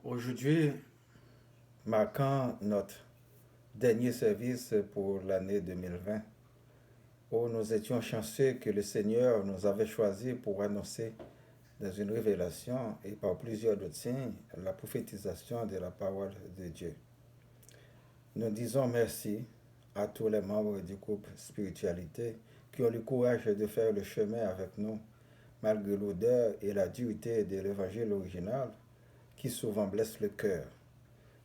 Aujourd'hui, marquant notre dernier service pour l'année 2020, où nous étions chanceux que le Seigneur nous avait choisis pour annoncer dans une révélation et par plusieurs autres signes la prophétisation de la parole de Dieu. Nous disons merci à tous les membres du groupe Spiritualité qui ont le courage de faire le chemin avec nous, malgré l'odeur et la dureté de l'évangile original qui souvent blesse le cœur,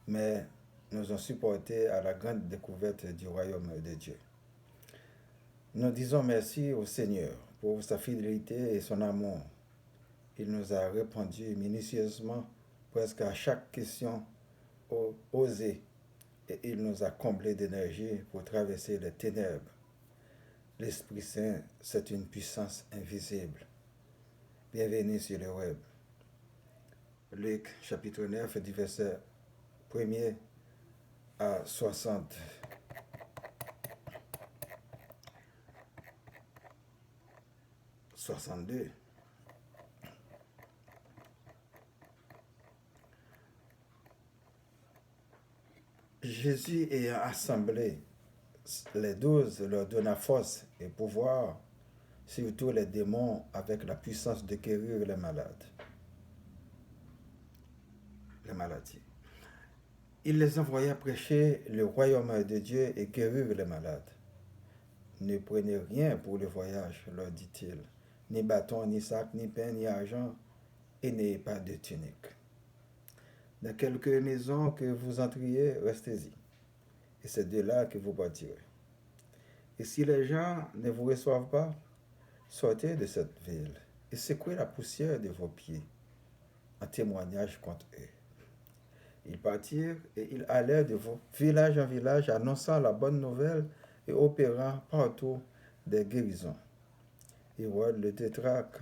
mais nous ont supportés à la grande découverte du royaume de Dieu. Nous disons merci au Seigneur pour sa fidélité et son amour. Il nous a répondu minutieusement presque à chaque question osée et il nous a comblés d'énergie pour traverser les ténèbres. L'Esprit Saint, c'est une puissance invisible. Bienvenue sur le web. Luc chapitre 9 du verset 1er à 62. Jésus ayant assemblé les 12 leur donna force et pouvoir sur tous les démons avec la puissance de guérir les malades. Les maladies. Il les envoya prêcher le royaume de Dieu et guérir les malades. Ne prenez rien pour le voyage, leur dit-il, ni bâton, ni sac, ni pain, ni argent, et n'ayez pas de tunique. Dans quelque maison que vous entriez, restez-y, et c'est de là que vous partirez. Et si les gens ne vous reçoivent pas, sortez de cette ville et secouez la poussière de vos pieds en témoignage contre eux. Ils partirent et ils allèrent de village en village annonçant la bonne nouvelle et opérant partout des guérisons. Hérode le tétrarque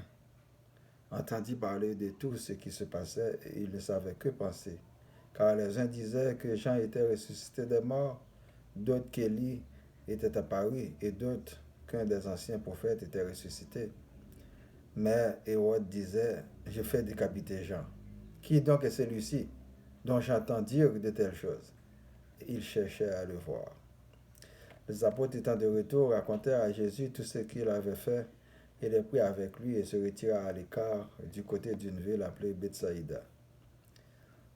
entendit parler de tout ce qui se passait et il ne savait que penser, car les uns disaient que Jean était ressuscité des morts, d'autres qu'Élie était apparu et d'autres qu'un des anciens prophètes était ressuscité. Mais Hérode disait, je fais décapiter Jean. Qui donc est celui-ci dont j'entends dire de telles choses? Il cherchait à le voir. Les apôtres étant de retour racontèrent à Jésus tout ce qu'il avait fait. Il les prit avec lui et se retira à l'écart du côté d'une ville appelée Bethsaïda.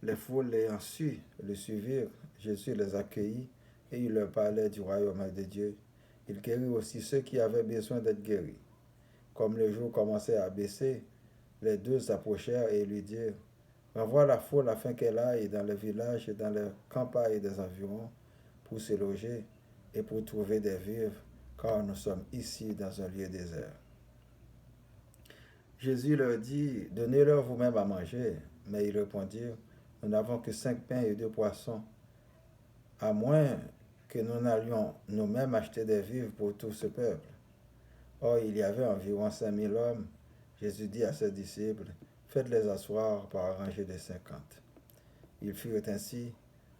Les foules ayant su le suivirent, Jésus les accueillit et il leur parlait du royaume de Dieu. Il guérit aussi ceux qui avaient besoin d'être guéris. Comme le jour commençait à baisser, les 12 s'approchèrent et lui dirent, renvoie la foule afin qu'elle aille dans les villages et dans les campagnes des environs pour se loger et pour trouver des vivres, car nous sommes ici dans un lieu désert. Jésus leur dit, donnez-leur vous-même à manger. Mais ils répondirent, nous n'avons que 5 pains et 2 poissons, à moins que nous n'allions nous-mêmes acheter des vivres pour tout ce peuple. Or, il y avait environ 5000 hommes. Jésus dit à ses disciples, faites-les asseoir par rangées de 50. Ils furent ainsi,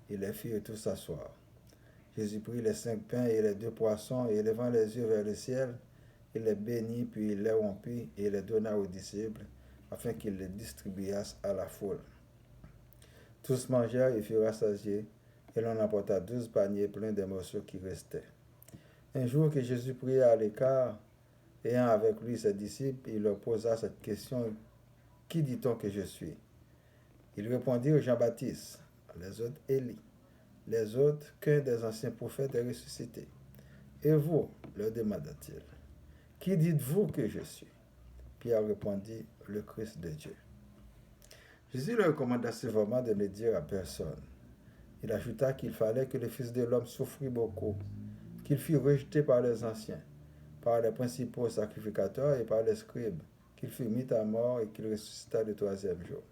ils les firent tous s'asseoir. Jésus prit les 5 pains et les 2 poissons, et levant les yeux vers le ciel, il les bénit, puis il les rompit et les donna aux disciples, afin qu'ils les distribuassent à la foule. Tous mangèrent et furent rassasiés, et l'on apporta 12 paniers pleins des morceaux qui restaient. Un jour que Jésus priait à l'écart, ayant avec lui ses disciples, il leur posa cette question, qui dit-on que je suis? Ils répondirent Jean-Baptiste, les autres Élie, les autres qu'un des anciens prophètes est ressuscité. Et vous, leur demanda-t-il, qui dites-vous que je suis? Pierre répondit, le Christ de Dieu. Jésus leur recommanda sévèrement de ne dire à personne. Il ajouta qu'il fallait que le Fils de l'homme souffrit beaucoup, qu'il fût rejeté par les anciens, par les principaux sacrificateurs et par les scribes, qu'il fut mis à mort et qu'il ressuscita le 3e jour.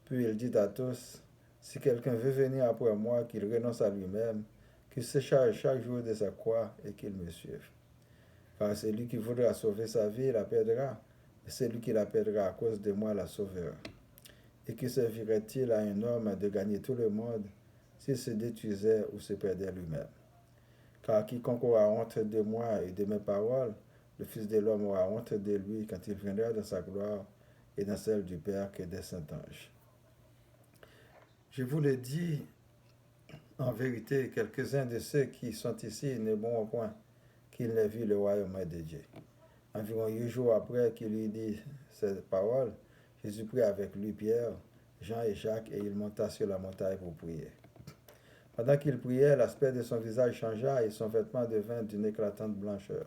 Puis il dit à tous, si quelqu'un veut venir après moi, qu'il renonce à lui-même, qu'il se charge chaque jour de sa croix et qu'il me suive. Car celui qui voudra sauver sa vie la perdra, et celui qui la perdra à cause de moi la sauvera. Et que servirait-il à un homme de gagner tout le monde s'il se détruisait ou se perdait lui-même? Car quiconque aura honte de moi et de mes paroles, le Fils de l'homme aura honte de lui quand il viendra dans sa gloire et dans celle du Père et des saints anges. Je vous le dis, en vérité, quelques-uns de ceux qui sont ici ne mourront point qu'ils n'aient vu le royaume de Dieu. Environ 8 jours après qu'il lui dit ces paroles, Jésus prit avec lui Pierre, Jean et Jacques et il monta sur la montagne pour prier. Pendant qu'il priait, l'aspect de son visage changea et son vêtement devint d'une éclatante blancheur.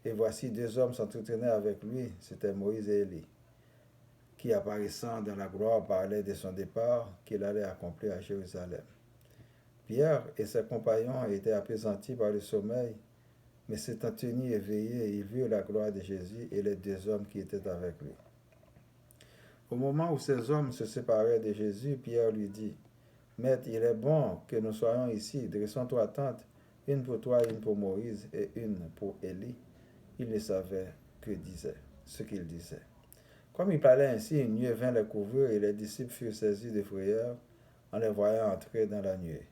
Et voici 2 hommes s'entretenaient avec lui, c'étaient Moïse et Élie, qui apparaissant dans la gloire parlaient de son départ qu'il allait accomplir à Jérusalem. Pierre et ses compagnons étaient apaisantis par le sommeil, mais s'étant tenus éveillés, ils virent la gloire de Jésus et les 2 hommes qui étaient avec lui. Au moment où ces hommes se séparaient de Jésus, Pierre lui dit, « Maître, il est bon que nous soyons ici. Dressons 3 tentes, une pour toi, une pour Moïse et une pour Élie. » Il ne savait ce qu'il disait. Comme il parlait ainsi, une nuée vint les couvrir et les disciples furent saisis de frayeur en les voyant entrer dans la nuée.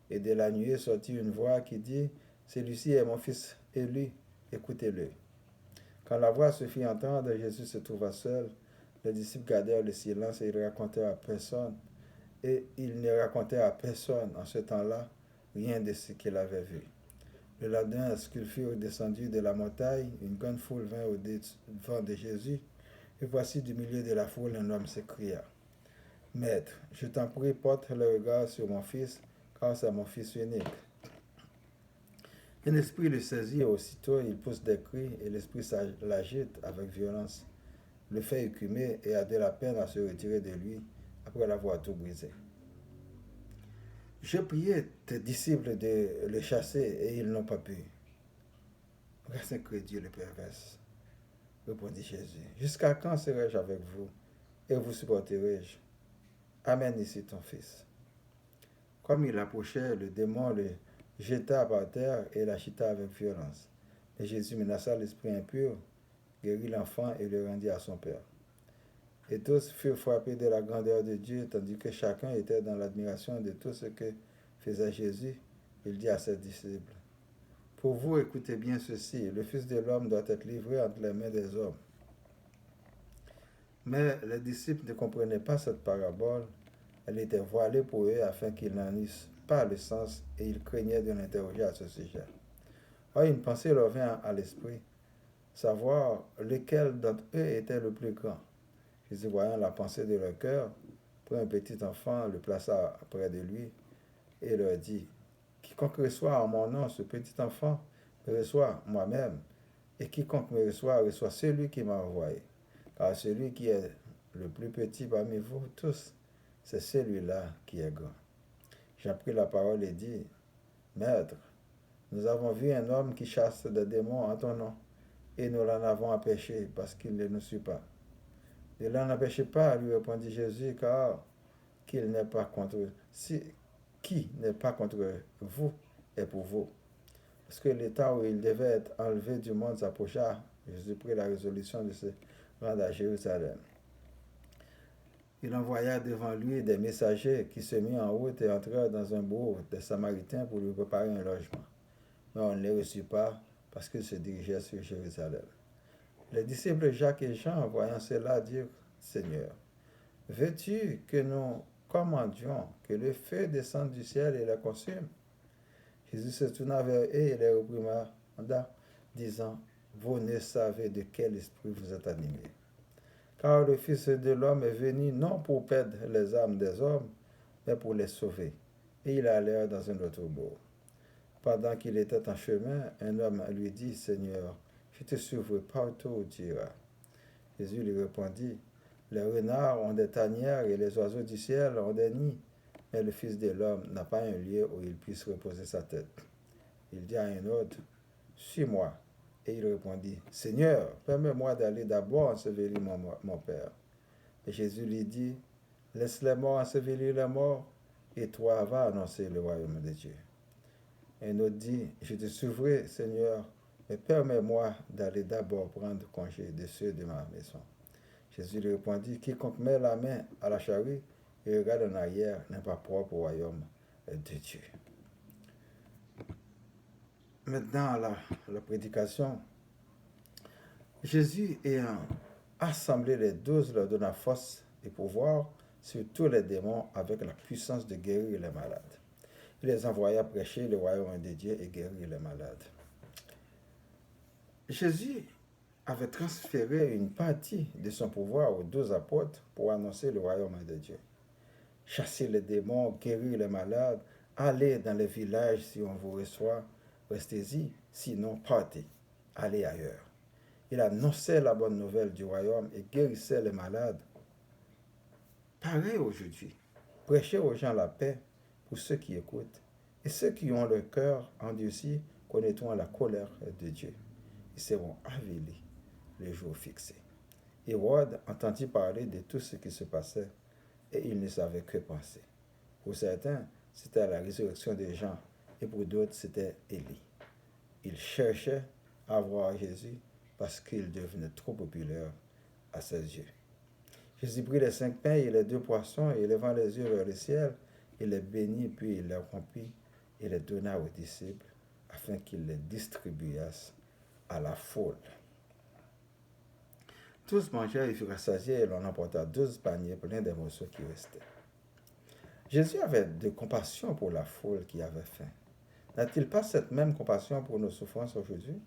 Et de la nuée sortit une voix qui dit, « Celui-ci est mon fils élu, écoutez-le. » Quand la voix se fit entendre, Jésus se trouva seul. Les disciples gardèrent le silence et ils racontèrent à personne. Et ils ne racontèrent à personne en ce temps-là rien de ce qu'ils avaient vu. Le lendemain, lorsqu'ils furent descendus de la montagne, une grande foule vint au-devant de Jésus. Et voici du milieu de la foule un homme s'écria, « Maître, je t'en prie, porte le regard sur mon fils, car c'est mon fils unique. » Un esprit le saisit et aussitôt il pousse des cris et l'esprit l'agite avec violence, le fait écumer et a de la peine à se retirer de lui après l'avoir tout brisé. Je priais tes disciples de le chasser et ils n'ont pas pu. Reste incrédule et perverse, répondit Jésus. Jusqu'à quand serai-je avec vous et vous supporterai-je? Amène ici ton fils. Comme il approchait, le démon le jeta par terre et l'agita avec violence. Et Jésus menaça l'esprit impur, guérit l'enfant et le rendit à son père. Et tous furent frappés de la grandeur de Dieu, tandis que chacun était dans l'admiration de tout ce que faisait Jésus. Il dit à ses disciples, « Pour vous, écoutez bien ceci, le Fils de l'homme doit être livré entre les mains des hommes. » Mais les disciples ne comprenaient pas cette parabole. Elle était voilée pour eux afin qu'ils n'en eussent pas le sens et ils craignaient de l'interroger à ce sujet. Or, une pensée leur vint à l'esprit, savoir lequel d'entre eux était le plus grand. Jésus, voyant la pensée de leur cœur, prit un petit enfant, le plaça près de lui et leur dit, « Quiconque reçoit en mon nom ce petit enfant me reçoit moi-même, et quiconque me reçoit celui qui m'a envoyé. Car celui qui est le plus petit parmi vous tous, c'est celui-là qui est grand. » Jean prit la parole et dit, « Maître, nous avons vu un homme qui chasse des démons en ton nom, et nous l'en avons empêché parce qu'il ne nous suit pas. » « Ne l'en empêchez pas, lui répondit Jésus, car qui n'est pas contre vous est pour vous. Parce que le temps où il devait être enlevé du monde s'approcha, Jésus prit la résolution de se rendre à Jérusalem. Il envoya devant lui des messagers qui se mirent en route et entrèrent dans un bourg des Samaritains pour lui préparer un logement. Mais on ne les reçut pas parce qu'ils se dirigeaient sur Jérusalem. Les disciples Jacques et Jean, voyant cela, dirent, « Seigneur, veux-tu que nous commandions que le feu descende du ciel et les consume? » Jésus se tourna vers eux et les réprimanda, disant, « Vous ne savez de quel esprit vous êtes animés. Car le Fils de l'homme est venu non pour perdre les âmes des hommes, mais pour les sauver. » Et il allait dans un autre bourg. Pendant qu'il était en chemin, un homme lui dit, « Seigneur, je te suivrai partout où tu iras. » Jésus lui répondit, « Les renards ont des tanières et les oiseaux du ciel ont des nids, mais le Fils de l'homme n'a pas un lieu où il puisse reposer sa tête. » Il dit à un autre, « Suis-moi. » Et il répondit, « Seigneur, permets-moi d'aller d'abord ensevelir mon Père. » Et Jésus lui dit, « Laisse les morts ensevelir les morts, et toi va annoncer le royaume de Dieu. » Un autre dit, « Je te suivrai, Seigneur, mais permets-moi d'aller d'abord prendre congé de ceux de ma maison. » Jésus lui répondit, « Quiconque met la main à la charrue et regarde en arrière n'est pas propre au royaume de Dieu. » Maintenant, la prédication. Jésus ayant assemblé les 12 leur donna force et pouvoir sur tous les démons avec la puissance de guérir les malades. Il les envoya prêcher le royaume de Dieu et guérir les malades. Jésus avait transféré une partie de son pouvoir aux 12 apôtres pour annoncer le royaume de Dieu. Chasser les démons, guérir les malades, aller dans les villages si on vous reçoit, restez-y, sinon partez, allez ailleurs. Il annonçait la bonne nouvelle du royaume et guérissait les malades. Pareil aujourd'hui, prêchez aux gens la paix pour ceux qui écoutent, et ceux qui ont le cœur endurci connaîtront la colère de Dieu. Ils seront avilis le jour fixé. Hérode entendit parler de tout ce qui se passait, et il ne savait que penser. Pour certains, c'était la résurrection des gens, et pour d'autres, c'était Élie. Il cherchait à voir Jésus parce qu'il devenait trop populaire à ses yeux. Jésus prit les 5 pains et les 2 poissons, et levant les yeux vers le ciel, il les bénit, puis il les rompit et les donna aux disciples, afin qu'ils les distribuassent à la foule. Tous mangèrent et furent rassasiés, et l'on emporta 12 paniers pleins des morceaux qui restaient. Jésus avait de compassion pour la foule qui avait faim. N'a-t-il pas cette même compassion pour nos souffrances aujourd'hui?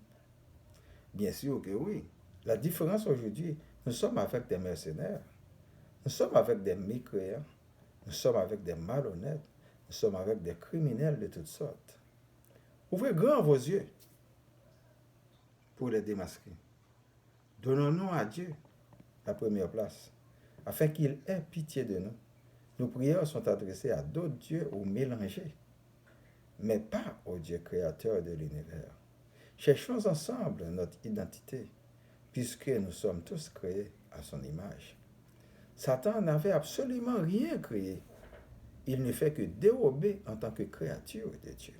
Bien sûr que oui. La différence aujourd'hui, nous sommes avec des mercenaires, nous sommes avec des mécréants, nous sommes avec des malhonnêtes, nous sommes avec des criminels de toutes sortes. Ouvrez grand vos yeux pour les démasquer. Donnons-nous à Dieu la première place, afin qu'il ait pitié de nous. Nos prières sont adressées à d'autres dieux ou mélangés, mais pas au Dieu créateur de l'univers. Cherchons ensemble notre identité, puisque nous sommes tous créés à son image. Satan n'avait absolument rien créé. Il ne fait que dérober en tant que créature de Dieu.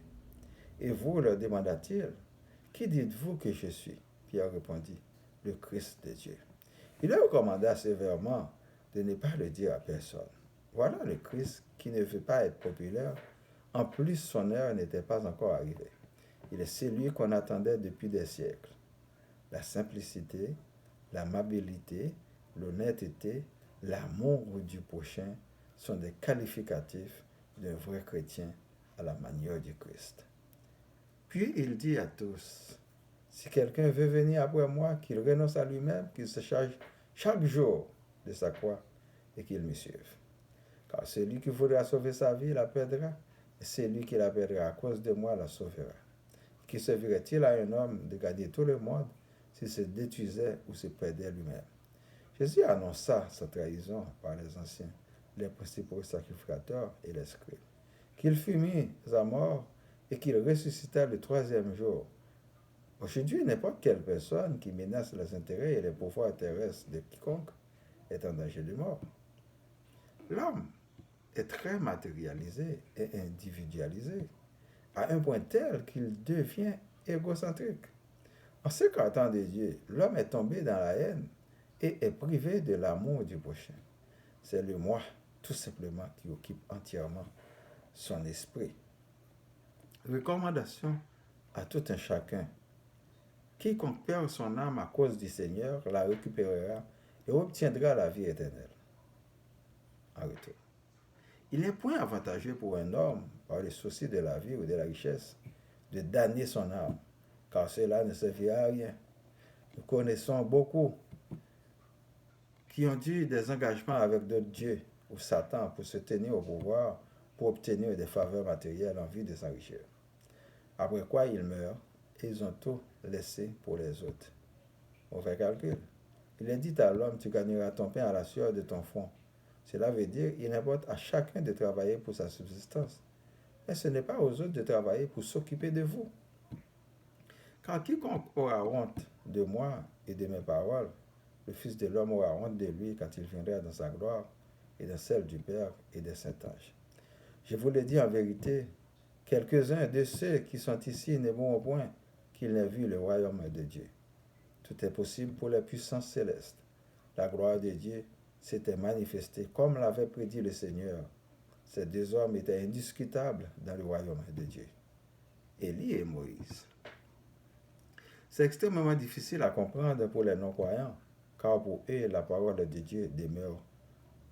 Et vous, leur demanda-t-il, qui dites-vous que je suis? Pierre répondit, le Christ de Dieu. Il leur recommanda sévèrement de ne pas le dire à personne. Voilà le Christ qui ne veut pas être populaire. En plus, son heure n'était pas encore arrivée. Il est celui qu'on attendait depuis des siècles. La simplicité, l'amabilité, l'honnêteté, l'amour du prochain sont des qualificatifs d'un vrai chrétien à la manière du Christ. Puis il dit à tous, si quelqu'un veut venir après moi, qu'il renonce à lui-même, qu'il se charge chaque jour de sa croix et qu'il me suive. Car celui qui voudra sauver sa vie la perdra, et celui qui la perdra à cause de moi la sauvera. Qui servirait-il à un homme de gagner tout le monde s'il se détruisait ou se perdait lui-même? Jésus annonça sa trahison par les anciens, les principaux sacrificateurs et les scribes, qu'il fut mis à mort et qu'il ressuscita le 3e jour. Aujourd'hui, n'importe quelle personne qui menace les intérêts et les pouvoirs terrestres de quiconque est en danger de mort. L'homme est très matérialisé et individualisé, à un point tel qu'il devient égocentrique. En s'écartant de Dieu, l'homme est tombé dans la haine et est privé de l'amour du prochain. C'est le moi, tout simplement, qui occupe entièrement son esprit. Recommandation à tout un chacun. Quiconque perd son âme à cause du Seigneur la récupérera et obtiendra la vie éternelle. En retour. Il n'est point avantageux pour un homme, par le souci de la vie ou de la richesse, de damner son âme, car cela ne servira à rien. Nous connaissons beaucoup qui ont eu des engagements avec d'autres dieux ou Satan pour se tenir au pouvoir, pour obtenir des faveurs matérielles en vue de s'enrichir. Après quoi ils meurent et ils ont tout laissé pour les autres. Mauvais calcul. Il est dit à l'homme, tu gagneras ton pain à la sueur de ton front. Cela veut dire qu'il importe à chacun de travailler pour sa subsistance. Mais ce n'est pas aux autres de travailler pour s'occuper de vous. Car quiconque aura honte de moi et de mes paroles, le Fils de l'homme aura honte de lui quand il viendra dans sa gloire et dans celle du Père et des saints anges. Je vous le dis en vérité, quelques-uns de ceux qui sont ici ne vont au point qu'ils n'aient vu le royaume de Dieu. Tout est possible pour les puissances célestes. La gloire de Dieu s'était manifestée comme l'avait prédit le Seigneur. Ces 2 hommes étaient indiscutables dans le royaume de Dieu, Élie et Moïse. C'est extrêmement difficile à comprendre pour les non-croyants, car pour eux, la parole de Dieu demeure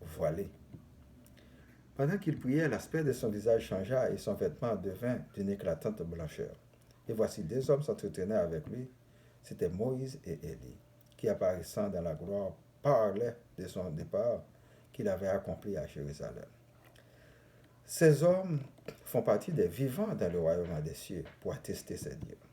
voilée. Pendant qu'il priait, l'aspect de son visage changea et son vêtement devint d'une éclatante blancheur. Et voici deux hommes s'entretenaient avec lui. C'étaient Moïse et Élie, qui apparaissant dans la gloire parlaient de son départ qu'il avait accompli à Jérusalem. Ces hommes font partie des vivants dans le royaume des cieux pour attester ces dires.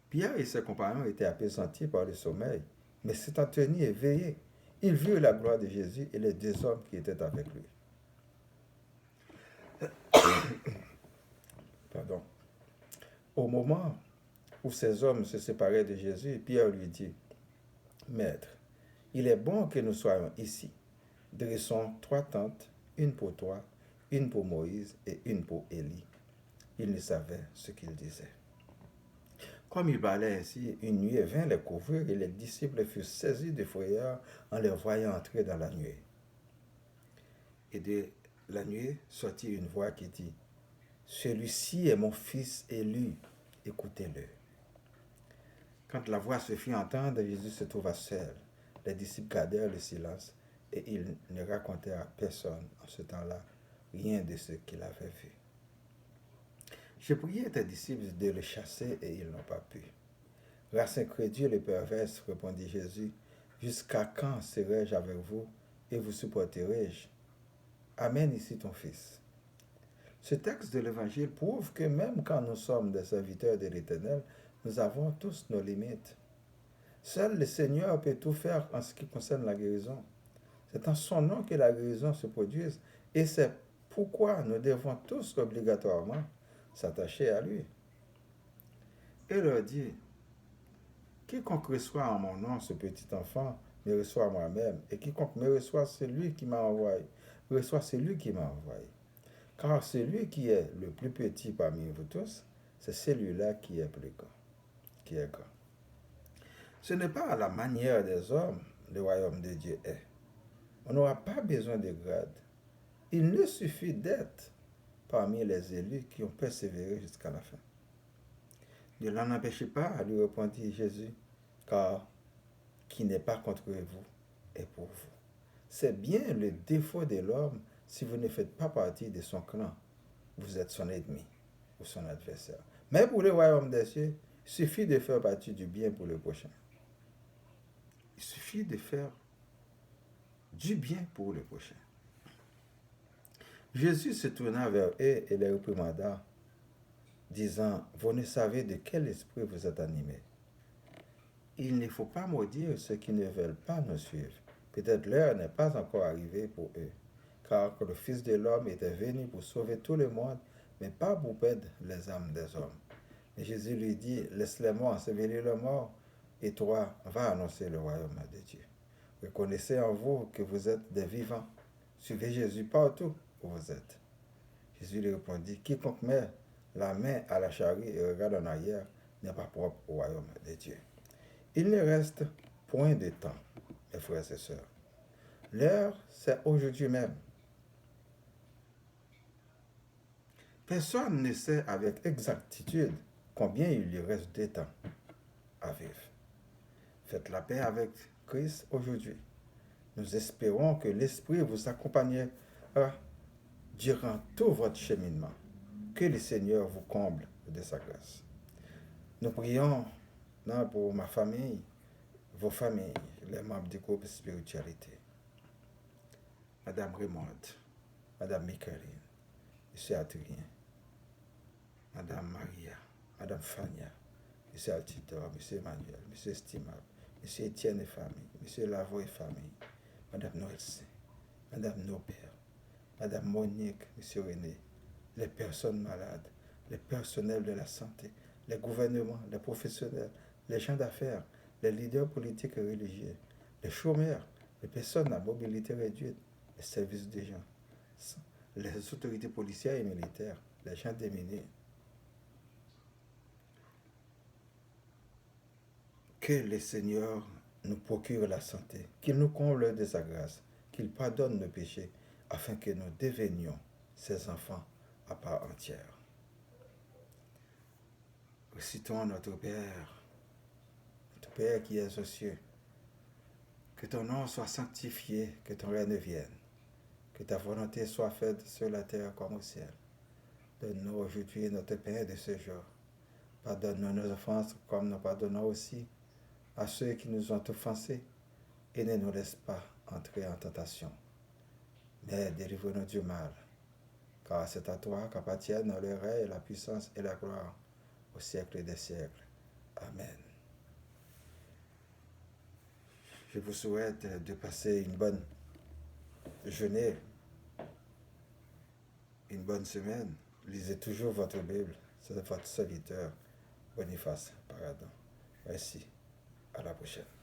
Pierre et ses compagnons étaient apaisantis par le sommeil, mais s'étant tenus éveillés, ils virent la gloire de Jésus et les deux hommes qui étaient avec lui. Pardon. Au moment où ces hommes se séparaient de Jésus, Pierre lui dit, Maître, il est bon que nous soyons ici. Dressons 3 tentes, une pour toi, une pour Moïse et une pour Élie. Il ne savait ce qu'il disait. Comme il parlait ainsi, une nuée vint les couvrir et les disciples furent saisis de frayeur en les voyant entrer dans la nuée. Et de la nuée sortit une voix qui dit, Celui-ci est mon fils élu, écoutez-le. Quand la voix se fit entendre, Jésus se trouva seul. Les disciples gardèrent le silence et ils ne racontèrent à personne en ce temps-là rien de ce qu'il avait vu. J'ai prié à tes disciples de le chasser et ils n'ont pas pu. Race incrédule et perverse, répondit Jésus, jusqu'à quand serai-je avec vous et vous supporterai-je? Amène ici ton fils. Ce texte de l'Évangile prouve que même quand nous sommes des serviteurs de l'Éternel, nous avons tous nos limites. Seul le Seigneur peut tout faire en ce qui concerne la guérison. C'est en son nom que la guérison se produise et c'est pourquoi nous devons tous obligatoirement s'attacher à lui. Et leur dit, quiconque reçoit en mon nom ce petit enfant me reçoit moi-même, et quiconque me reçoit celui qui m'a envoyé, reçoit celui qui m'a envoyé. Car celui qui est le plus petit parmi vous tous, c'est celui-là qui est plus grand, qui est grand. Ce n'est pas à la manière des hommes le royaume de Dieu est. On n'aura pas besoin de grade. Il ne suffit d'être parmi les élus qui ont persévéré jusqu'à la fin. Ne l'en empêchez pas, lui répondit Jésus, car qui n'est pas contre vous est pour vous. C'est bien le défaut de l'homme si vous ne faites pas partie de son clan. Vous êtes son ennemi ou son adversaire. Mais pour le royaume des cieux, il suffit de faire partie du bien pour le prochain. Il suffit de faire du bien pour le prochain. Jésus se tourna vers eux et les réprimanda, disant, vous ne savez de quel esprit vous êtes animés. Il ne faut pas maudire ceux qui ne veulent pas nous suivre. Peut-être l'heure n'est pas encore arrivée pour eux, car le Fils de l'homme était venu pour sauver tout le monde, mais pas pour perdre les âmes des hommes. Et Jésus lui dit, laisse-les morts ensevelir le mort, et toi, va annoncer le royaume de Dieu. Reconnaissez en vous que vous êtes des vivants. Suivez Jésus partout où vous êtes. Jésus lui répondit, quiconque met la main à la charrue et regarde en arrière n'est pas propre au royaume de Dieu. Il ne reste point de temps, mes frères et sœurs. L'heure, c'est aujourd'hui même. Personne ne sait avec exactitude combien il lui reste de temps à vivre. Faites la paix avec Christ aujourd'hui. Nous espérons que l'Esprit vous accompagnera durant tout votre cheminement. Que le Seigneur vous comble de sa grâce. Nous prions pour ma famille, vos familles, les membres du groupe Spiritualité. Madame Raymond, Madame Micheline, M. Adrien, Madame Maria, Madame Fania, M. Altidor, M. Emmanuel, M. Estimable, M. Étienne et famille, M. Lavo et famille, Madame Noël, Madame Nobert, Madame Monique, M. René, les personnes malades, les personnels de la santé, les gouvernements, les professionnels, les gens d'affaires, les leaders politiques et religieux, les chômeurs, les personnes à mobilité réduite, les services des gens, les autorités policières et militaires, les gens démunis. Que le Seigneur nous procure la santé, qu'il nous comble de sa grâce, qu'il pardonne nos péchés, afin que nous devenions ses enfants à part entière. Recitons notre Père qui es aux cieux. Que ton nom soit sanctifié, que ton règne vienne. Que ta volonté soit faite sur la terre comme au ciel. Donne-nous aujourd'hui notre pain de ce jour. Pardonne-nous nos offenses comme nous pardonnons aussi à ceux qui nous ont offensés. Et ne nous laisse pas entrer en tentation. Mais délivre-nous du mal. Car c'est à toi qu'appartiennent le règne, la puissance et la gloire au siècle des siècles. Amen. Je vous souhaite de passer une bonne journée, une bonne semaine. Lisez toujours votre Bible. C'est votre serviteur, Boniface Paradon. Merci. À la prochaine.